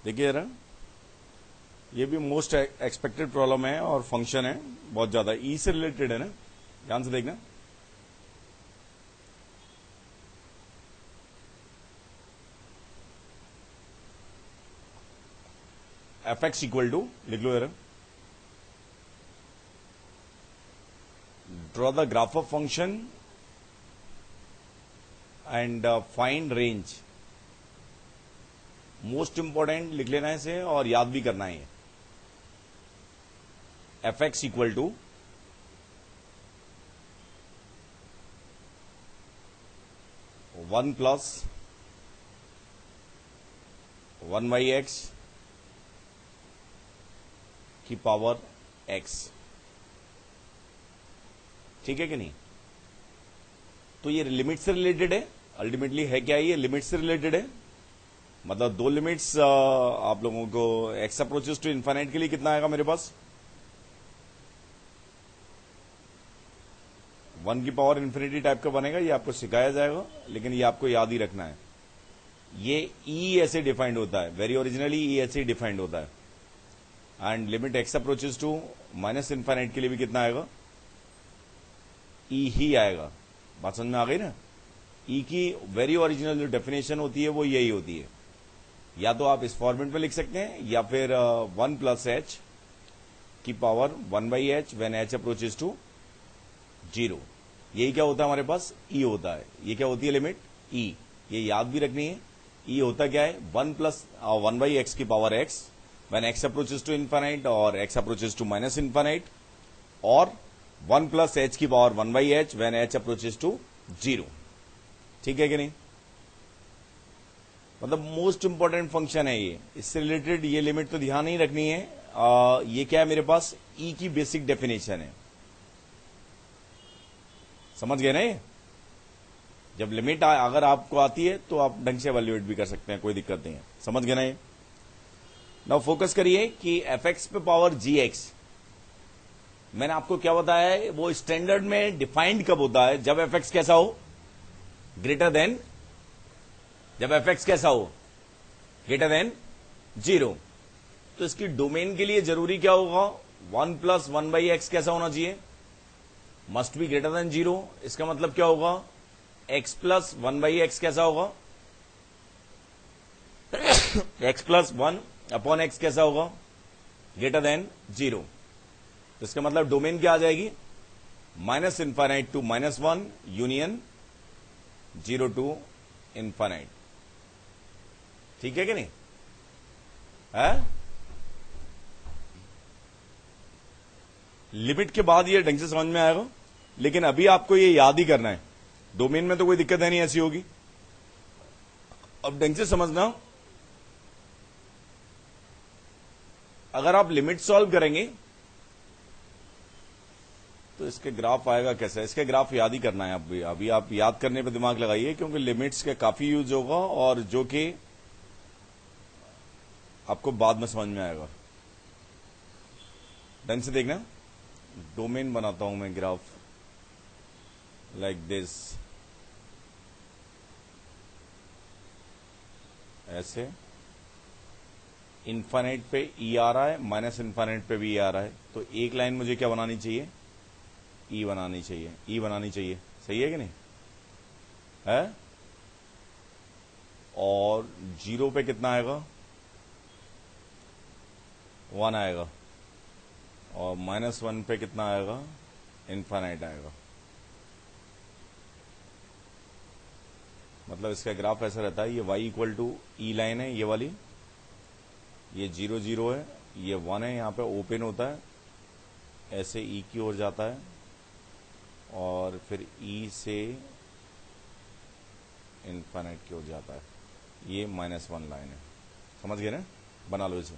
देखिए जरा, ये भी मोस्ट एक्सपेक्टेड प्रॉब्लम है और फंक्शन है बहुत ज्यादा, ई से रिलेटेड है ना, ध्यान से देखना। एफ एक्स इक्वल टू, लिख लो जरा, draw the graph of function and find range. Most important लिख लेना है इसे और याद भी करना है। F x equal to one plus one by x की पावर एक्स, ठीक है कि नहीं। तो ये लिमिट से रिलेटेड है, अल्टीमेटली है क्या, ये लिमिट से रिलेटेड है। मतलब दो लिमिट्स आप लोगों को एक्स अप्रोचेस टू इन्फाइनाइट के लिए कितना आएगा मेरे पास, वन की पावर इन्फिनिटी टाइप का बनेगा, ये आपको सिखाया जाएगा, लेकिन ये आपको याद ही रखना है। ये ई ऐसे डिफाइंड होता है, वेरी ओरिजिनली ई ऐसे डिफाइंड होता है। And limit x approaches to minus infinite के लिए भी कितना आएगा, ई ही आएगा। बात समझ में आ गई ना। ई की वेरी ओरिजिनल जो डेफिनेशन होती है वो यही होती है। या तो आप इस फॉर्मेट में लिख सकते हैं या फिर वन प्लस एच की power one by h when h approaches to zero. यही क्या होता है हमारे पास, ई होता है। ये क्या होती है लिमिट, ई। ये याद भी रखनी है। ई होता क्या है, one plus one by x की power x when x approaches to infinite और x approaches to minus infinite, और वन प्लस एच की power one by h when h approaches to zero. ठीक है कि नहीं। मतलब मोस्ट इंपॉर्टेंट फंक्शन है ये, इससे रिलेटेड ये लिमिट तो ध्यान नहीं रखनी है। ये क्या है मेरे पास, ई की बेसिक डेफिनेशन है। समझ गए ना ये। जब लिमिट अगर आपको आती है तो आप ढंग से एवेल्युएट भी कर सकते हैं, कोई दिक्कत नहीं है। समझ गए ना ये। नाउ फोकस करिए कि एफ एक्स पे पावर जी एक्स, मैंने आपको क्या बताया है, वो स्टैंडर्ड में डिफाइंड कब होता है, जब एफ एक्स कैसा हो, ग्रेटर देन, जब एफ एक्स कैसा हो, ग्रेटर देन जीरो। तो इसकी डोमेन के लिए जरूरी क्या होगा, one plus one by x कैसा होना चाहिए, must be greater than zero. इसका मतलब क्या होगा, x plus one by x कैसा होगा, x plus one upon x कैसा होगा, ग्रेटर देन जीरो। तो इसका मतलब डोमेन क्या आ जाएगी, minus infinite to minus one union zero to infinite. ठीक है कि नहीं है। लिमिट के बाद ये ढंग से समझ में आएगा, लेकिन अभी आपको ये याद ही करना है। डोमेन में तो कोई दिक्कत है नहीं ऐसी होगी। अब ढंग से समझना, अगर आप लिमिट सॉल्व करेंगे तो इसके ग्राफ आएगा कैसे, इसके ग्राफ याद ही करना है। अभी आप याद करने पे दिमाग लगाइए, क्योंकि लिमिट्स के काफी यूज होगा और जो कि आपको बाद में समझ में आएगा। ढंग से देखना, डोमेन बनाता हूं मैं ग्राफ लाइक दिस, ऐसे इन्फाइनाइट पे ई आ रहा है, माइनस इन्फाइनाइट पे भी ई आ रहा है। तो एक लाइन मुझे क्या बनानी चाहिए, ई बनानी चाहिए, ई बनानी चाहिए। सही है कि नहीं है। और जीरो पे कितना आएगा, वन आएगा, और माइनस वन पे कितना आएगा, इन्फाइनाइट आएगा। मतलब इसका ग्राफ ऐसा रहता है, ये y equal to e line है ये वाली, ये जीरो जीरो है, ये वन है, यहां पे ओपन होता है, ऐसे ई की ओर जाता है, और फिर ई से इन्फाइनाइट की ओर जाता है। ये माइनस वन लाइन है। समझ गए ना, बना लो इसे।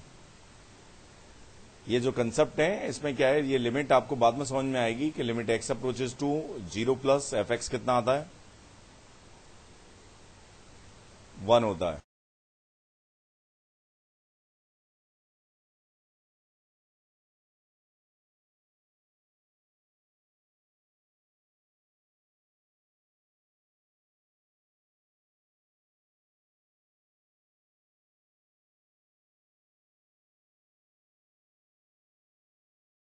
ये जो कंसेप्ट है इसमें क्या है, ये लिमिट आपको बाद में समझ में आएगी कि limit x approaches to zero plus f x कितना आता है, वन होता है।